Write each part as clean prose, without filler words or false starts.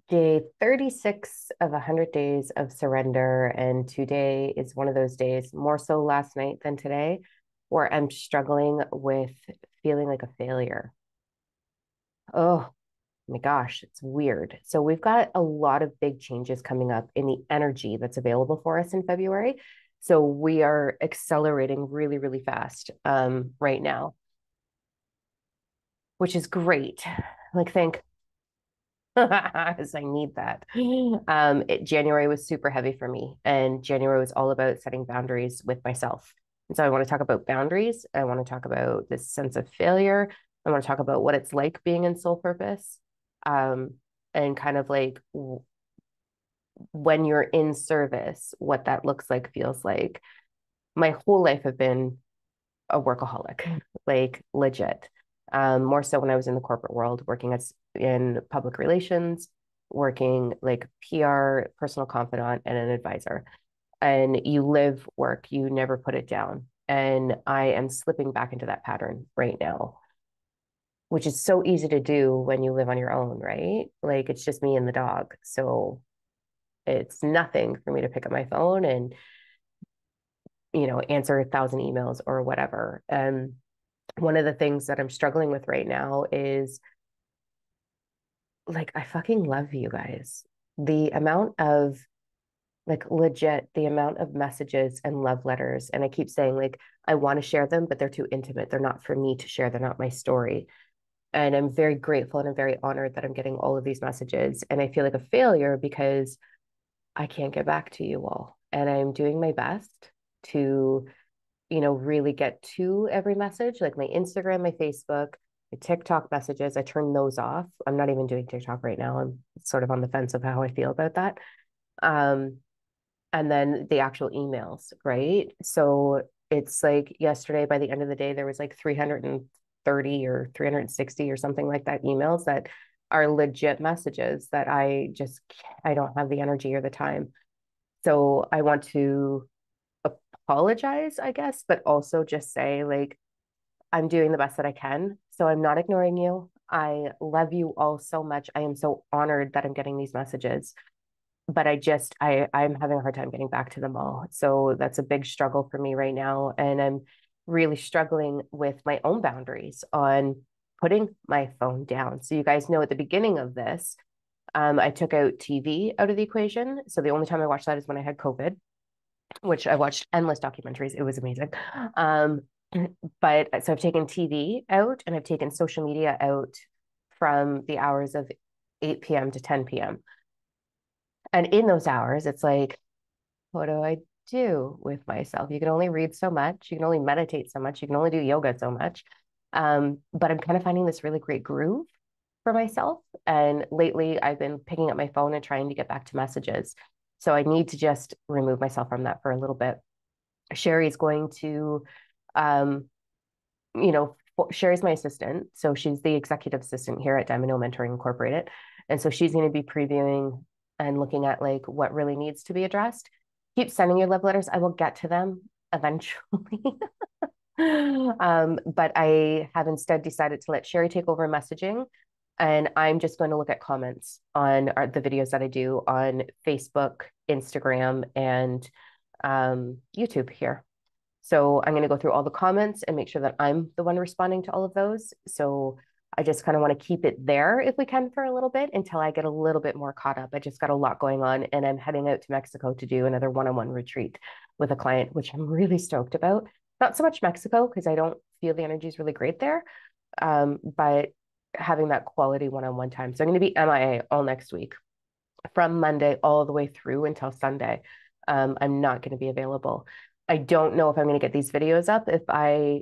Day 36 of 100 days of surrender. And today is one of those days, more so last night than today, where I'm struggling with feeling like a failure. Oh my gosh, it's weird. So we've got a lot of big changes coming up in the energy that's available for us in February. So we are accelerating really, really fast right now, which is great. Like, thank As I need that. January was super heavy for me, and January was all about setting boundaries with myself. And so I want to talk about boundaries. I want to talk about this sense of failure. I want to talk about what it's like being in soul purpose, um, and kind of like when you're in service, what that looks like, feels like. My whole life I've been a workaholic, like legit. More so when I was in the corporate world, working as in public relations, working like PR, personal confidant, and an advisor. And you live work, you never put it down. And I am slipping back into that pattern right now, which is so easy to do when you live on your own, right? Like it's just me and the dog. So it's nothing for me to pick up my phone and, answer 1,000 emails or whatever. One of the things that I'm struggling with right now is like, I fucking love you guys. The amount of like legit, the amount of messages and love letters. And I keep saying, like, I want to share them, but they're too intimate. They're not for me to share. They're not my story. And I'm very grateful and I'm very honored that I'm getting all of these messages. And I feel like a failure because I can't get back to you all. And I'm doing my best to really get to every message, like my Instagram, my Facebook, my TikTok messages. I turn those off. I'm not even doing TikTok right now. I'm sort of on the fence of how I feel about that. Um, and then the actual emails, right? So it's like yesterday, by the end of the day, there was like 330 or 360 or something like that emails that are legit messages that I don't have the energy or the time. So I want to apologize, I guess, but also just say, like, I'm doing the best that I can. So I'm not ignoring you. I love you all so much. I am so honored that I'm getting these messages, but I'm having a hard time getting back to them all. So that's a big struggle for me right now. And I'm really struggling with my own boundaries on putting my phone down. So you guys know at the beginning of this, I took out TV out of the equation. So the only time I watched that is when I had COVID, which I watched endless documentaries. It was amazing. Um, but so I've taken TV out and I've taken social media out from the hours of 8 p.m. to 10 p.m. And in those hours, it's like, what do I do with myself? You can only read so much, you can only meditate so much, you can only do yoga so much. But I'm kind of finding this really great groove for myself. And lately, I've been picking up my phone and trying to get back to messages. So I need to just remove myself from that for a little bit. Sherry's going to, um, Sherry's my assistant. So she's the executive assistant here at Diamond Mentoring Incorporated. And so she's going to be previewing and looking at like what really needs to be addressed. Keep sending your love letters. I will get to them eventually. But I have instead decided to let Sherry take over messaging. And I'm just going to look at comments on the videos that I do on Facebook, Instagram, and YouTube here. So I'm going to go through all the comments and make sure that I'm the one responding to all of those. So I just kind of want to keep it there if we can for a little bit until I get a little bit more caught up. I just got a lot going on and I'm heading out to Mexico to do another one-on-one retreat with a client, which I'm really stoked about. Not so much Mexico because I don't feel the energy is really great there, but having that quality one-on-one time. So I'm going to be MIA all next week from Monday all the way through until Sunday. I'm not going to be available. I don't know if I'm going to get these videos up.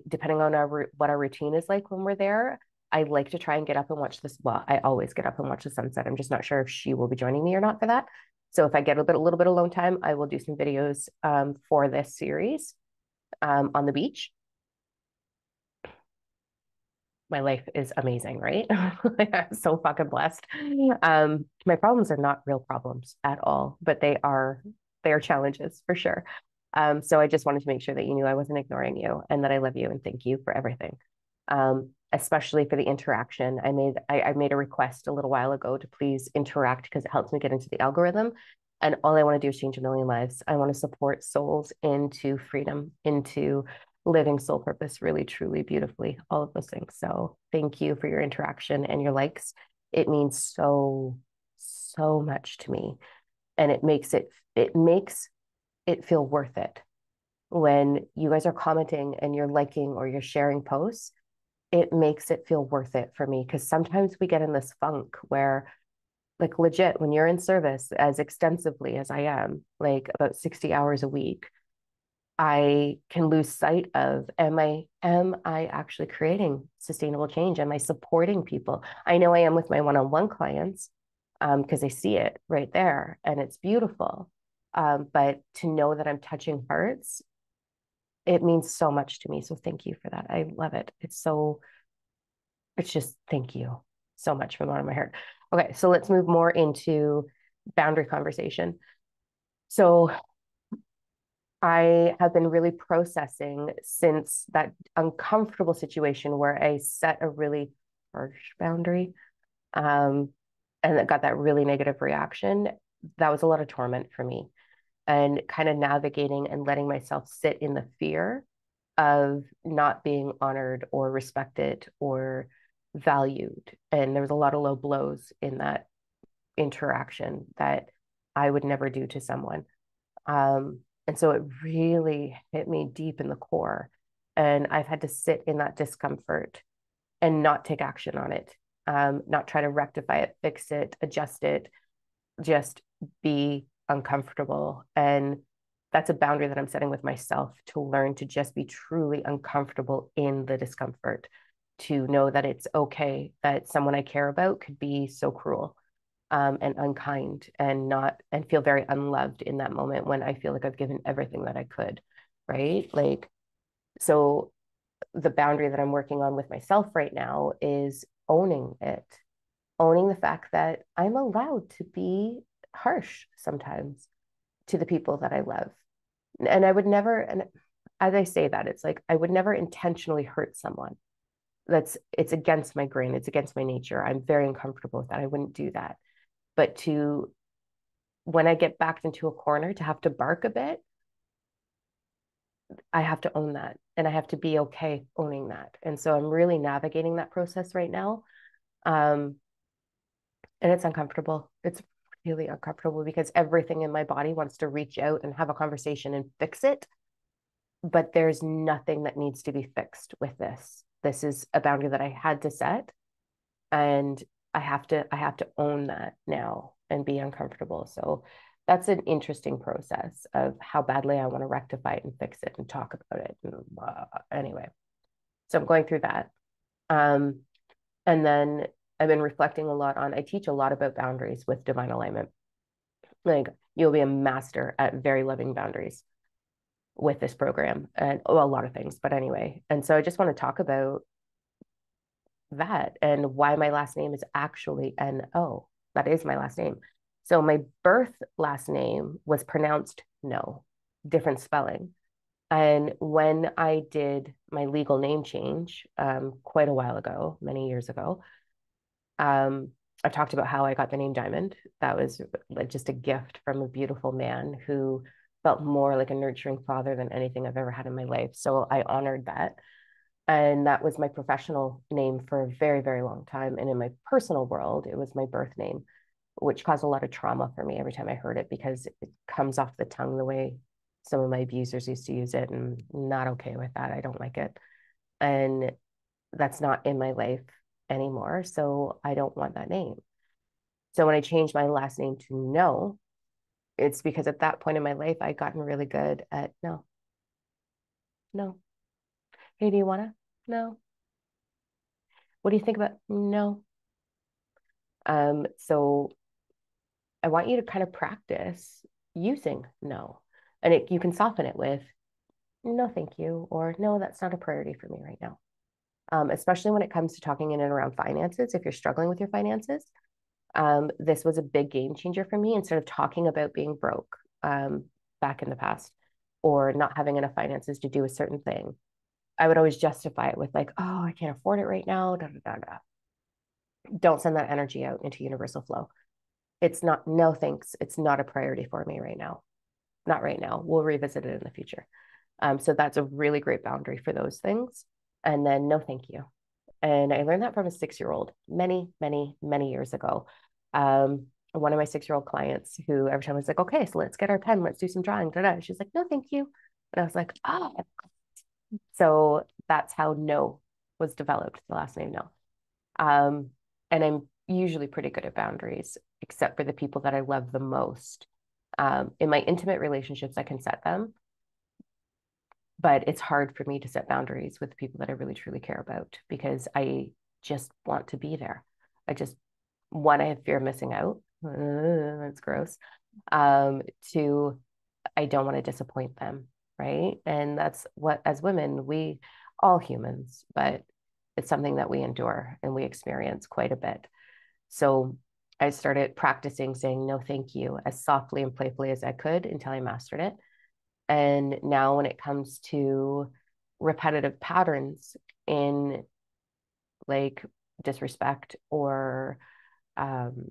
Depending on what our routine is like when we're there, I like to try and get up and watch this. Well, I always get up and watch the sunset. I'm just not sure if she will be joining me or not for that. So if I get a little bit alone time, I will do some videos for this series on the beach. My life is amazing, right? I'm so fucking blessed. My problems are not real problems at all, but they are challenges for sure. So I just wanted to make sure that you knew I wasn't ignoring you and that I love you and thank you for everything. especially for the interaction. I made a request a little while ago to please interact because it helps me get into the algorithm. And all I want to do is change a million lives. I want to support souls into freedom, into living soul purpose really, truly, beautifully, all of those things. So thank you for your interaction and your likes. It means so, so much to me. And it makes it feel worth it when you guys are commenting and you're liking or you're sharing posts. It makes it feel worth it for me because sometimes we get in this funk where, like, legit, when you're in service as extensively as I am, like about 60 hours a week, I can lose sight of, am I actually creating sustainable change? Am I supporting people? I know I am with my one-on-one clients, because I see it right there and it's beautiful. But to know that I'm touching hearts, it means so much to me. So thank you for that. I love it. It's just thank you so much from the bottom of my heart. Okay, so let's move more into boundary conversation. So I have been really processing since that uncomfortable situation where I set a really harsh boundary, and that got that really negative reaction. That was a lot of torment for me, and kind of navigating and letting myself sit in the fear of not being honored or respected or valued. And there was a lot of low blows in that interaction that I would never do to someone. And so it really hit me deep in the core. And I've had to sit in that discomfort and not take action on it, not try to rectify it, fix it, adjust it, just be uncomfortable. And that's a boundary that I'm setting with myself to learn to just be truly uncomfortable in the discomfort, to know that it's okay that someone I care about could be so cruel, and unkind and not and feel very unloved in that moment when I feel like I've given everything that I could, right? Like, so the boundary that I'm working on with myself right now is owning it, owning the fact that I'm allowed to be harsh sometimes to the people that I love. And I would never, and as I say that, it's like I would never intentionally hurt someone. It's against my grain, it's against my nature. I'm very uncomfortable with that. I wouldn't do that. But to when I get backed into a corner to have to bark a bit, I have to own that and I have to be okay owning that. And so I'm really navigating that process right now. Um, and it's uncomfortable. It's really uncomfortable because everything in my body wants to reach out and have a conversation and fix it. But there's nothing that needs to be fixed with this. This is a boundary that I had to set, and I have to own that now and be uncomfortable. So that's an interesting process of how badly I want to rectify it and fix it and talk about it. And, anyway, so I'm going through that. Um, and then I've been reflecting a lot on, I teach a lot about boundaries with divine alignment. Like, you'll be a master at very loving boundaries with this program and, oh, a lot of things. But anyway, and so I just want to talk about that and why my last name is actually N-O. That is my last name. So my birth last name was pronounced No, different spelling. And when I did my legal name change, quite a while ago, many years ago, I talked about how I got the name Diamond. That was like just a gift from a beautiful man who felt more like a nurturing father than anything I've ever had in my life. So I honored that. And that was my professional name for a very, very long time. And in my personal world, it was my birth name, which caused a lot of trauma for me every time I heard it because it comes off the tongue the way some of my abusers used to use it, and not okay with that. I don't like it. And that's not in my life anymore. So I don't want that name. So when I changed my last name to No, it's because at that point in my life, I'd gotten really good at no, no. Hey, do you wanna? No. What do you think about? No. So I want you to kind of practice using no. And you can soften it with no, thank you, or no, that's not a priority for me right now. Especially when it comes to talking in and around finances. If you're struggling with your finances, this was a big game changer for me. Instead of talking about being broke, back in the past, or not having enough finances to do a certain thing, I would always justify it with like, oh, I can't afford it right now. Da, da, da, da. Don't send that energy out into universal flow. It's not, no thanks. It's not a priority for me right now. Not right now. We'll revisit it in the future. So that's a really great boundary for those things. And then no thank you. And I learned that from a 6-year-old many, many, many years ago. One of my 6-year-old clients who every time I was like, okay, so let's get our pen, let's do some drawing. Da, da. She's like, no, thank you. And I was like, oh, so that's how no was developed, the last name no. Um, and I'm usually pretty good at boundaries, except for the people that I love the most. In my intimate relationships, I can set them, but it's hard for me to set boundaries with people that I really truly care about because I just want to be there. I just, one, I have fear of missing out. That's gross. Two, I don't want to disappoint them, right? And that's what, as women, we all humans, but it's something that we endure and we experience quite a bit. So I started practicing saying no, thank you, as softly and playfully as I could until I mastered it. And now, when it comes to repetitive patterns in like disrespect or um,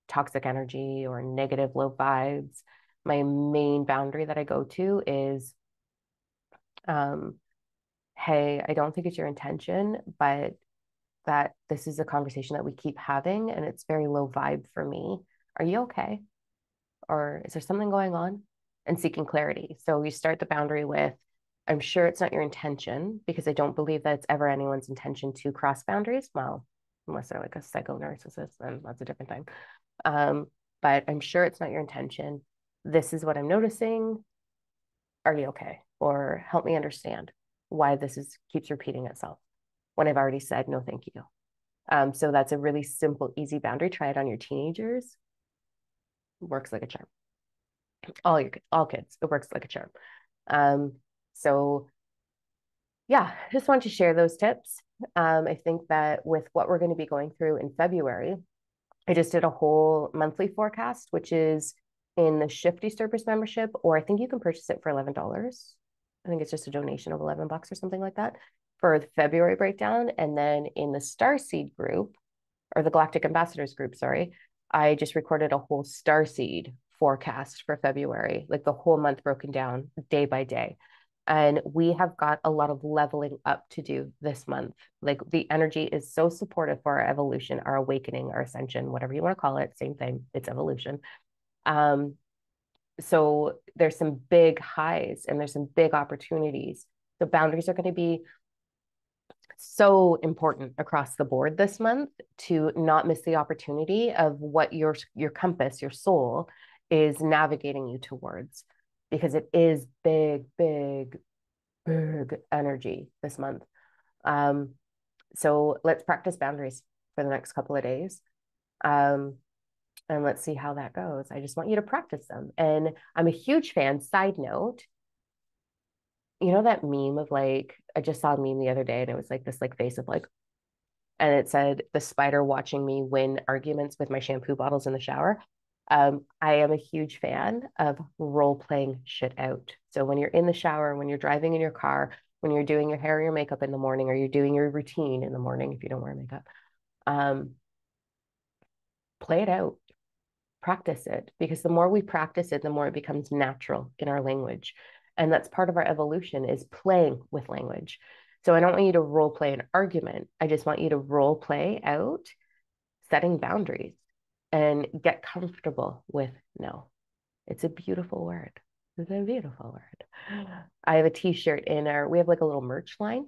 toxic energy or negative low vibes, my main boundary that I go to is, um, hey, I don't think it's your intention, but that this is a conversation that we keep having and it's very low vibe for me. Are you okay? Or is there something going on? And seeking clarity. So you start the boundary with, I'm sure it's not your intention because I don't believe that it's ever anyone's intention to cross boundaries. Well, unless they're like a psycho narcissist, then that's a different thing. Um, but I'm sure it's not your intention. This is what I'm noticing. Are you okay? Or help me understand why this is keeps repeating itself when I've already said no, thank you. So that's a really simple, easy boundary. Try it on your teenagers. Works like a charm. All kids, it works like a charm. Um, so yeah, just want to share those tips. I think that with what we're going to be going through in February, I just did a whole monthly forecast, which is in the Shifty Stirpers membership, or I think you can purchase it for $11. I think it's just a donation of $11 or something like that for the February breakdown. And then in the Starseed group, or the Galactic Ambassadors group, sorry, I just recorded a whole Starseed forecast for February, like the whole month broken down day by day. And we have got a lot of leveling up to do this month. Like the energy is so supportive for our evolution, our awakening, our ascension, whatever you want to call it, same thing, it's evolution. Um, so there's some big highs and there's some big opportunities. The boundaries are going to be so important across the board this month to not miss the opportunity of what your compass, your soul is navigating you towards, because it is big, big, big energy this month. Um, so let's practice boundaries for the next couple of days. Um, and let's see how that goes. I just want you to practice them. And I'm a huge fan, side note, you know that meme of like, I just saw a meme the other day and it was like this like face of like, and it said the spider watching me win arguments with my shampoo bottles in the shower. I am a huge fan of role playing shit out. So when you're in the shower, when you're driving in your car, when you're doing your hair or your makeup in the morning, or you're doing your routine in the morning if you don't wear makeup, um, play it out, practice it, because the more we practice it, the more it becomes natural in our language. And that's part of our evolution, is playing with language. So I don't want you to role play an argument. I just want you to role play out setting boundaries and get comfortable with no. It's a beautiful word. It's a beautiful word. I have a t-shirt in our, we have like a little merch line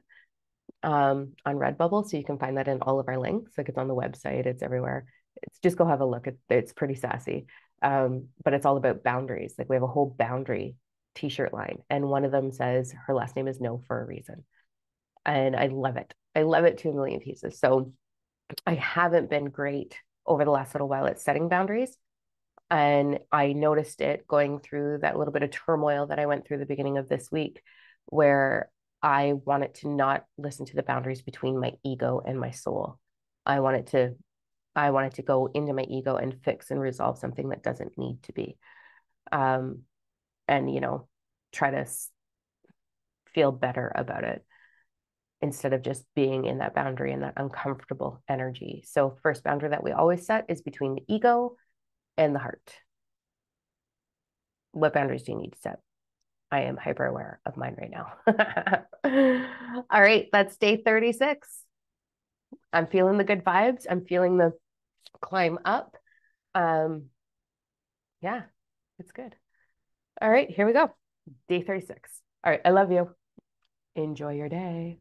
on Redbubble. So you can find that in all of our links. Like it's on the website, it's everywhere. It's just go have a look. It's pretty sassy. But it's all about boundaries. Like we have a whole boundary t-shirt line. And one of them says her last name is No for a reason. And I love it. I love it to a million pieces. So I haven't been great over the last little while at setting boundaries. And I noticed it going through that little bit of turmoil that I went through the beginning of this week, where I wanted to not listen to the boundaries between my ego and my soul. I wanted to, I wanted to go into my ego and fix and resolve something that doesn't need to be. Um, and, try to feel better about it. instead of just being in that boundary and that uncomfortable energy. So, first boundary that we always set is between the ego and the heart. What boundaries do you need to set? I am hyper aware of mine right now. All right, that's day 36. I'm feeling the good vibes. I'm feeling the climb up. Um, yeah, it's good. All right, here we go. Day 36. All right, I love you. Enjoy your day.